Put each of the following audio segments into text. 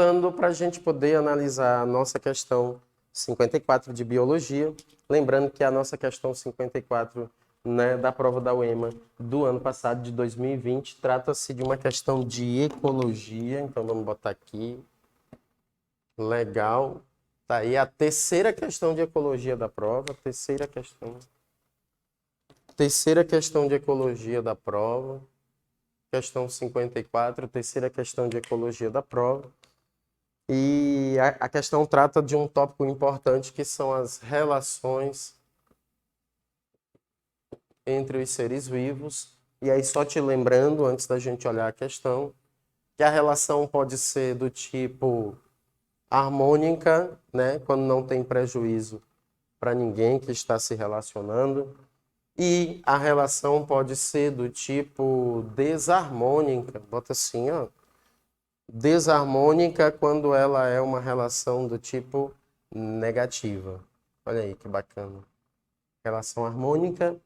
voltando para a gente poder analisar a nossa questão 54 de biologia, lembrando que a nossa questão 54, né, da prova da UEMA do ano passado, de 2020, trata-se de uma questão de ecologia, então vamos botar aqui, legal, tá aí a terceira questão de ecologia da prova, terceira questão de ecologia da prova, questão 54, terceira questão de ecologia da prova. E a questão trata de um tópico importante, que são as relações entre os seres vivos. E aí, só te lembrando, antes da gente olhar a questão, que a relação pode ser do tipo harmônica, né, quando não tem prejuízo para ninguém que está se relacionando. E a relação pode ser do tipo desarmônica, bota assim, ó. Desarmônica quando ela é uma relação do tipo negativa. Olha aí que bacana. Relação harmônica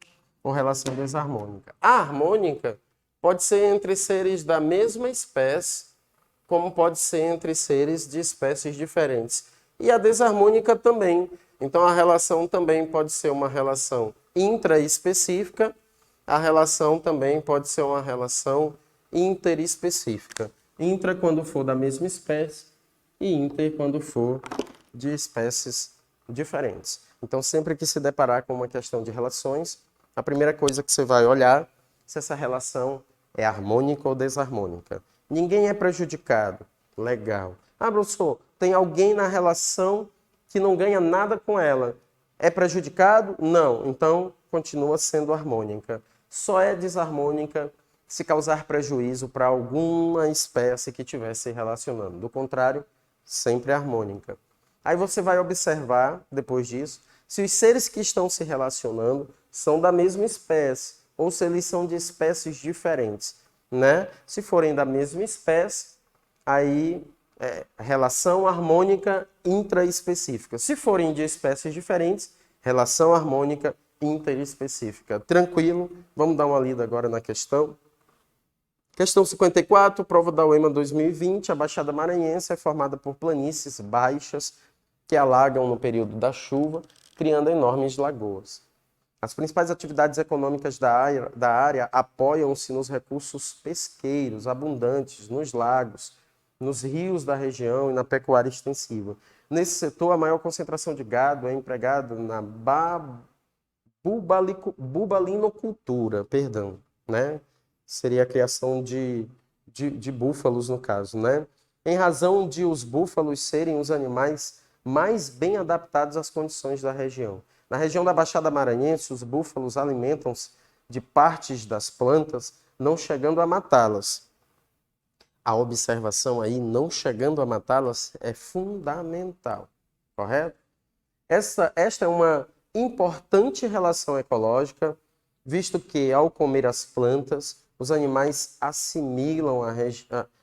ou relação desarmônica. A harmônica pode ser entre seres da mesma espécie, como pode ser entre seres de espécies diferentes. E a desarmônica também. Então a relação também pode ser uma relação intraespecífica, a relação também pode ser uma relação interespecífica. Intra quando for da mesma espécie e inter quando for de espécies diferentes. Então, sempre que se deparar com uma questão de relações, a primeira coisa que você vai olhar é se essa relação é harmônica ou desarmônica. Ninguém é prejudicado. Legal. Ah, professor, tem alguém na relação que não ganha nada com ela. É prejudicado? Não. Então, continua sendo harmônica. Só é desarmônica se causar prejuízo para alguma espécie que estiver se relacionando. Do contrário, sempre harmônica. Aí você vai observar, depois disso, se os seres que estão se relacionando são da mesma espécie, ou se eles são de espécies diferentes, né? Se forem da mesma espécie, aí relação harmônica intraespecífica. Se forem de espécies diferentes, relação harmônica interespecífica. Tranquilo? Vamos dar uma lida agora na questão. Questão 54, prova da UEMA 2020. A Baixada Maranhense é formada por planícies baixas que alagam no período da chuva, criando enormes lagoas. As principais atividades econômicas da área apoiam-se nos recursos pesqueiros abundantes, nos lagos, nos rios da região e na pecuária extensiva. Nesse setor, a maior concentração de gado é empregado na bubalinocultura, né? Seria a criação de búfalos, no caso, né? Em razão de os búfalos serem os animais mais bem adaptados às condições da região. Na região da Baixada Maranhense, os búfalos alimentam-se de partes das plantas, não chegando a matá-las. A observação aí, não chegando a matá-las, é fundamental, correto? Esta é uma importante relação ecológica, visto que, ao comer as plantas, os animais assimilam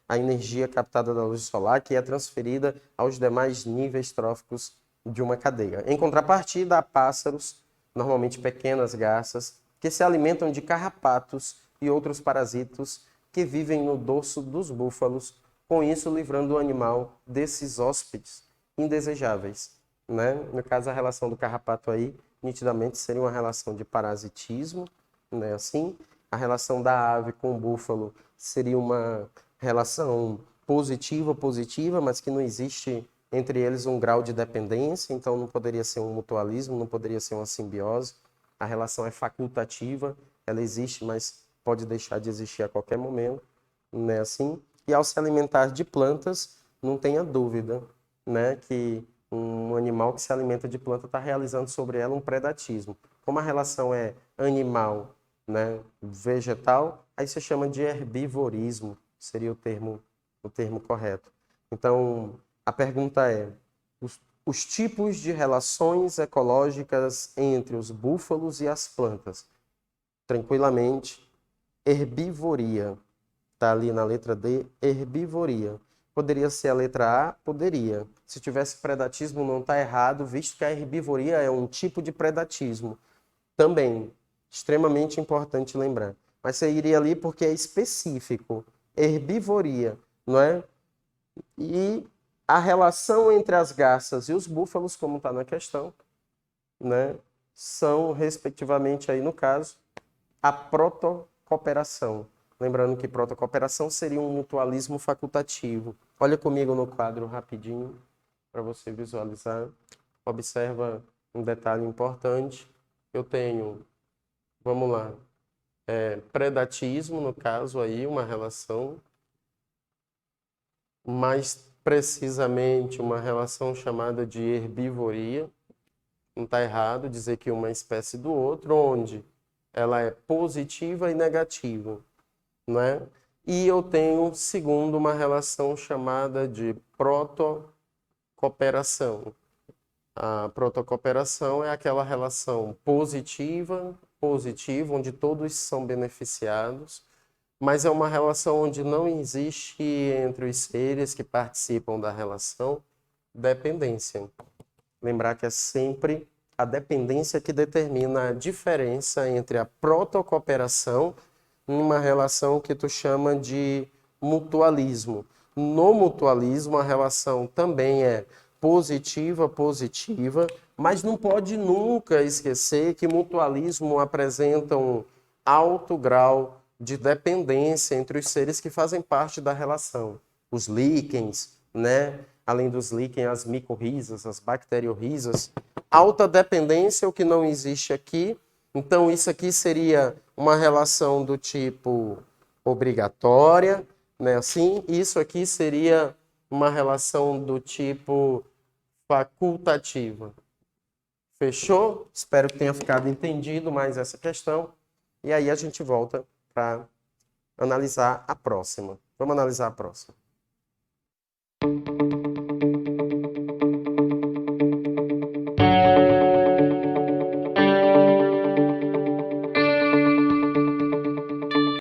a energia captada da luz solar, que é transferida aos demais níveis tróficos de uma cadeia. Em contrapartida, há pássaros, normalmente pequenas garças, que se alimentam de carrapatos e outros parasitos que vivem no dorso dos búfalos, com isso livrando o animal desses hóspedes indesejáveis, né? No caso, a relação do carrapato aí, nitidamente, seria uma relação de parasitismo, né? Assim, a relação da ave com o búfalo seria uma relação positiva, mas que não existe entre eles um grau de dependência, então não poderia ser um mutualismo, não poderia ser uma simbiose. A relação é facultativa, ela existe, mas pode deixar de existir a qualquer momento, né? Assim, e ao se alimentar de plantas, não tenha dúvida, né, que um animal que se alimenta de planta está realizando sobre ela um predatismo. Como a relação é animal, né, vegetal, aí se chama de herbivorismo, seria o termo correto. Então, a pergunta é, os tipos de relações ecológicas entre os búfalos e as plantas? Tranquilamente, herbivoria. Está ali na letra D, herbivoria. Poderia ser a letra A? Poderia. Se tivesse predatismo, não está errado, visto que a herbivoria é um tipo de predatismo. Também, extremamente importante lembrar. Mas você iria ali porque é específico. Herbivoria, não é? E A relação entre as garças e os búfalos, como está na questão, né, são, respectivamente, aí no caso, a protocooperação. Lembrando que protocooperação seria um mutualismo facultativo. Olha comigo no quadro rapidinho, para você visualizar. Observa um detalhe importante. Eu tenho, vamos lá, predatismo, no caso aí, uma relação, mais precisamente uma relação chamada de herbivoria. Não está errado dizer que uma é espécie do outro, onde ela é positiva e negativa, né? E eu tenho, segundo, uma relação chamada de protocooperação. A protocooperação é aquela relação positiva, onde todos são beneficiados, mas é uma relação onde não existe entre os seres que participam da relação dependência. Lembrar que é sempre a dependência que determina a diferença entre a protocooperação e uma relação que tu chama de mutualismo. No mutualismo, a relação também é positiva, mas não pode nunca esquecer que mutualismo apresenta um alto grau de dependência entre os seres que fazem parte da relação. Os líquens, né? Além dos líquens, as micorrizas, as bacteriorrizas. Alta dependência, o que não existe aqui. Então, isso aqui seria uma relação do tipo obrigatória, né? Assim, isso aqui seria uma relação do tipo facultativa. Fechou? Espero que tenha ficado entendido mais essa questão. E aí a gente volta para analisar a próxima. Vamos analisar a próxima.